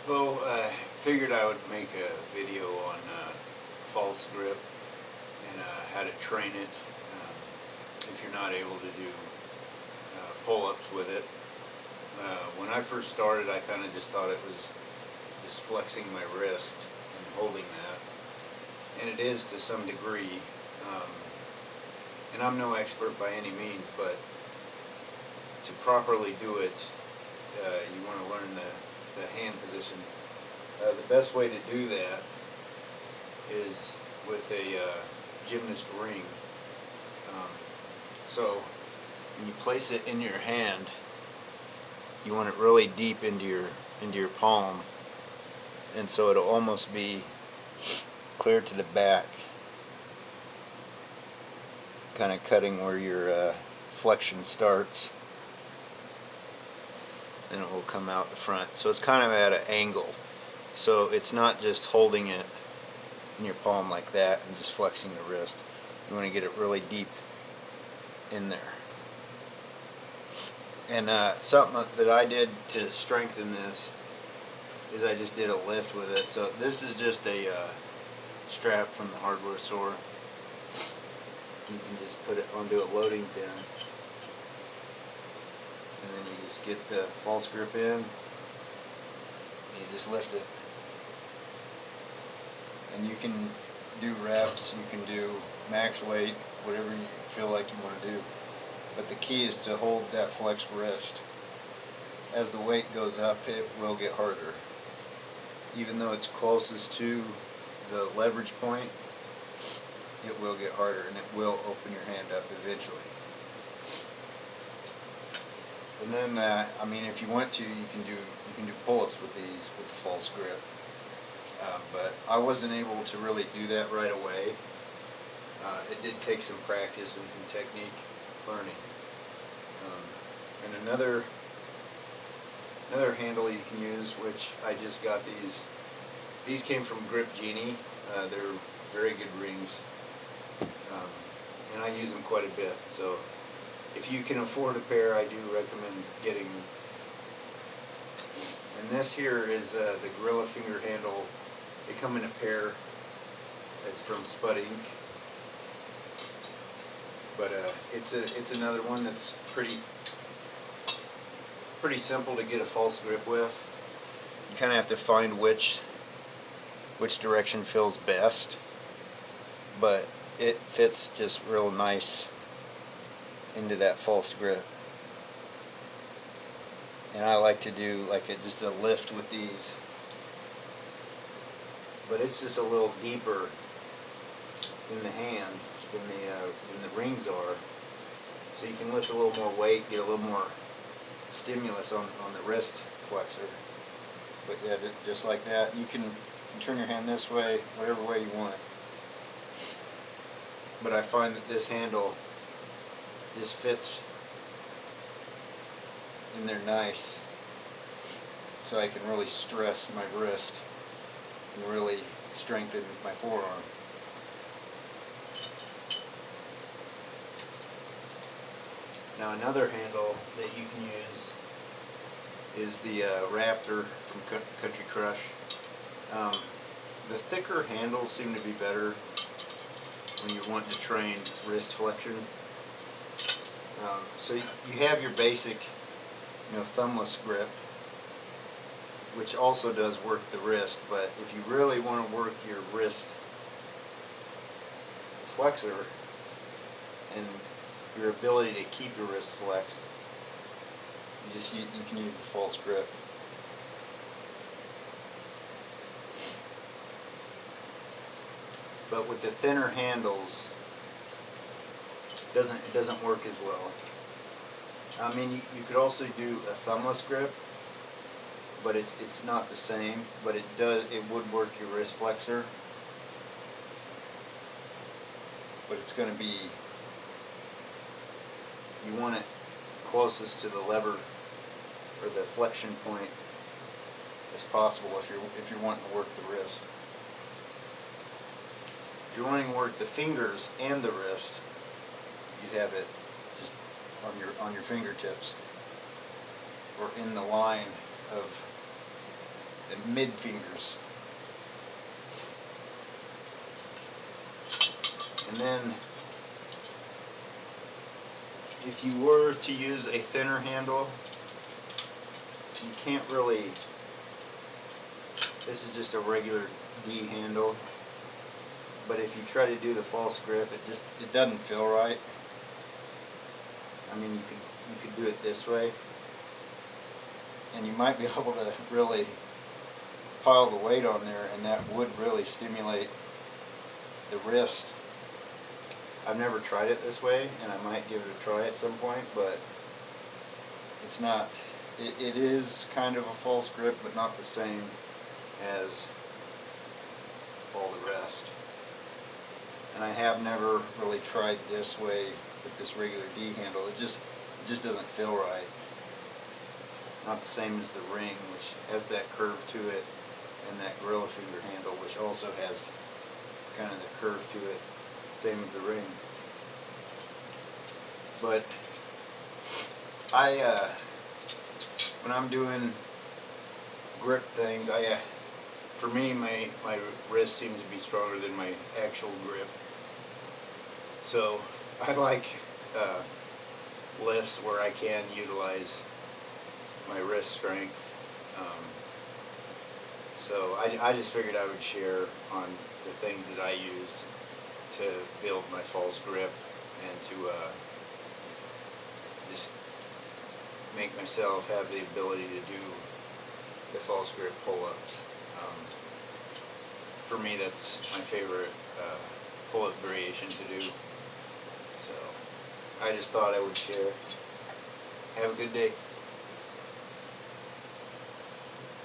Well, I figured I would make a video on false grip and how to train it if you're not able to do pull-ups with it. When I first started, I kind of just thought it was just flexing my wrist and holding that, and it is to some degree. Um, and I'm no expert by any means, but to properly do it, you want to learn the hand position. The best way to do that is with a gymnast ring. So when you place it in your hand, you want it really deep into your palm, and so it'll almost be clear to the back, kind of cutting where your flexion starts, and it will come out the front. So it's kind of at an angle, so it's not just holding it in your palm like that and just flexing the wrist. You want to get it really deep in there. And something that I did to strengthen this is I just did a lift with it. So this is just a strap from the hardware store. You can just put it onto a loading pin, and then you just get the false grip in, and you just lift it. And you can do reps, you can do max weight, whatever you feel like you want to do. But the key is to hold that flexed wrist. As the weight goes up, it will get harder. Even though it's closest to the leverage point, it will get harder, and it will open your hand up eventually. And then, I mean, if you want to, you can do pull-ups with these with the false grip. But I wasn't able to really do that right away. It did take some practice and some technique learning. And another handle you can use, which I just got these. These came from Grip Genie. They're very good rings, and I use them quite a bit. So if you can afford a pair, I do recommend getting them. And this here is the Gorilla Finger handle. They come in a pair. It's from Spud Inc. But it's another one that's pretty simple to get a false grip with. You kind of have to find which direction feels best, but it fits just real nice into that false grip. And I like to do like just a lift with these, but it's just a little deeper in the hand than the rings are, so you can lift a little more weight, get a little more stimulus on the wrist flexor. But yeah, just like that, you can turn your hand this way, whatever way you want. But I find that this handle just fits in there nice, so I can really stress my wrist and really strengthen my forearm. Now another handle that you can use is the Raptor from Country Crush. The thicker handles seem to be better when you're wanting to train wrist flexion. So you have your basic, thumbless grip, which also does work the wrist. But if you really want to work your wrist flexor and your ability to keep your wrist flexed, you can use the false grip. But with the thinner handles, it doesn't work as well. I mean, you could also do a thumbless grip, but it's not the same. But it would work your wrist flexor. But it's going to be, you want it closest to the lever or the flexion point as possible if you're wanting to work the wrist. If you're wanting to work the fingers and the wrist, you'd have it just on your fingertips or in the line of the mid fingers. And then if you were to use a thinner handle, you can't really, this is just a regular D handle, but if you try to do the false grip, it doesn't feel right. I mean, you could do it this way, and you might be able to really pile the weight on there, and that would really stimulate the wrist. I've never tried it this way, and I might give it a try at some point, but it's not, it is kind of a false grip, but not the same as all the rest. And I have never really tried this way with this regular D handle. It just doesn't feel right. Not the same as the ring, which has that curve to it, and that gorilla finger handle, which also has kind of the curve to it, same as the ring. But when I'm doing grip things, for me, my wrist seems to be stronger than my actual grip. So I like lifts where I can utilize my wrist strength. So I just figured I would share on the things that I used to build my false grip and to just make myself have the ability to do the false grip pull-ups. For me, that's my favorite pull-up variation to do. So I just thought I would share. Have a good day.